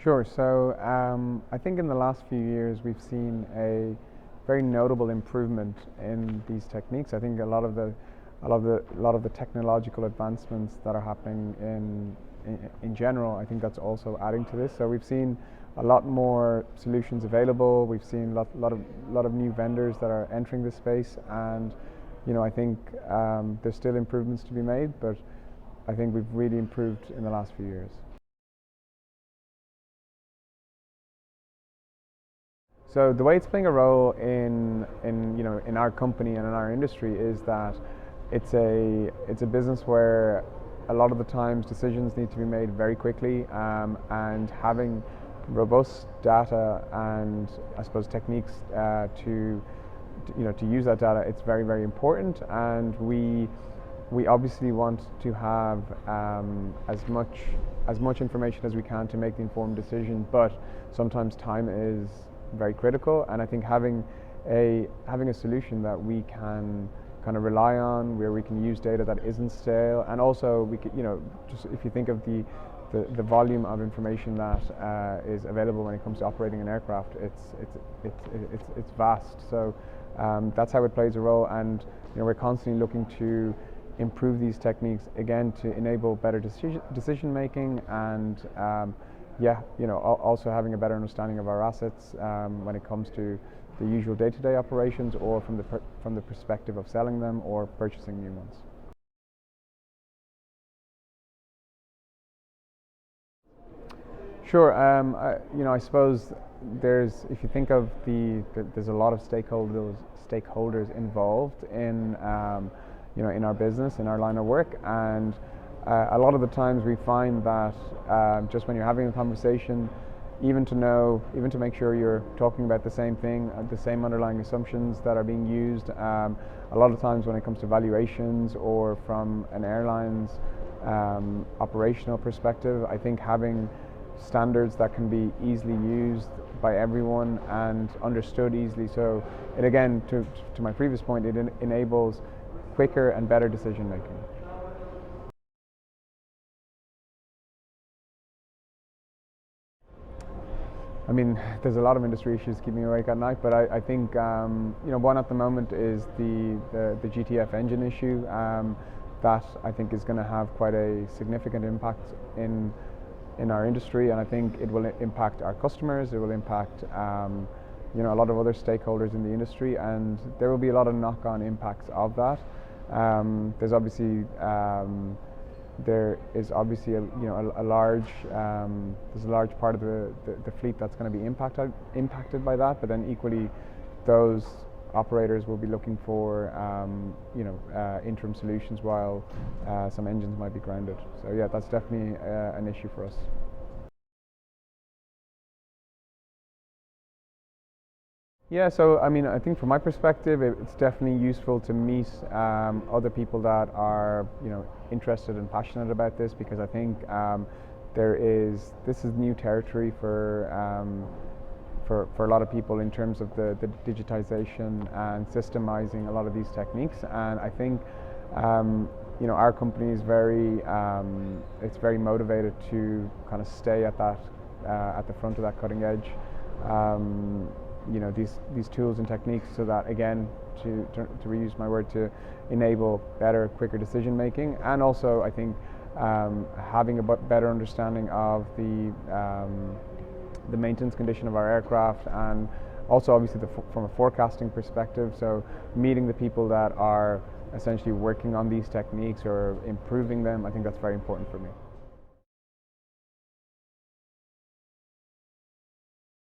Sure. So I think in the last few years we've seen a very notable improvement in these techniques. I think a lot of the technological advancements that are happening in general, I think that's also adding to this. So we've seen a lot more solutions available. We've seen a lot of new vendors that are entering this space, and I think there's still improvements to be made, but I think we've really improved in the last few years. So the way it's playing a role in our company and in our industry is that it's a business where a lot of the times decisions need to be made very quickly, and having robust data and I suppose techniques to use that data, it's very important, and we obviously want to have as much information as we can to make the informed decision, but sometimes time is very critical, and I think having a solution that we can kind of rely on, where we can use data that isn't stale, and also we could, just if you think of the volume of information that is available when it comes to operating an aircraft, it's vast. So that's how it plays a role, and we're constantly looking to improve these techniques again to enable better decision making, and also having a better understanding of our assets when it comes to the usual day-to-day operations, or from the perspective of selling them or purchasing new ones. Sure. I suppose if you think of there's a lot of stakeholders involved in in our business, in our line of work, and a lot of the times we find that just when you're having a conversation, even to make sure you're talking about the same thing, the same underlying assumptions that are being used, a lot of times when it comes to valuations or from an airline's operational perspective, I think having standards that can be easily used by everyone and understood easily, so it again, to my previous point, it enables quicker and better decision making. I mean, there's a lot of industry issues keeping me awake at night, but I think one at the moment is the GTF engine issue. That I think is going to have quite a significant impact in our industry, and I think it will impact our customers. It will impact a lot of other stakeholders in the industry, and there will be a lot of knock-on impacts of that. There is obviously a large part of the fleet that's going to be impacted by that, but then equally those operators will be looking for interim solutions while some engines might be grounded. So yeah, that's definitely an issue for us. Yeah, so I mean, I think from my perspective, it's definitely useful to meet other people that are interested and passionate about this, because I think this is new territory for a lot of people in terms of the digitization and systemizing a lot of these techniques, and I think our company is very motivated to kind of stay at the front of that cutting edge. These tools and techniques, so that again, to reuse my word, to enable better, quicker decision making, and also I think having a better understanding of the maintenance condition of our aircraft, and also obviously from a forecasting perspective. So meeting the people that are essentially working on these techniques or improving them, I think that's very important for me.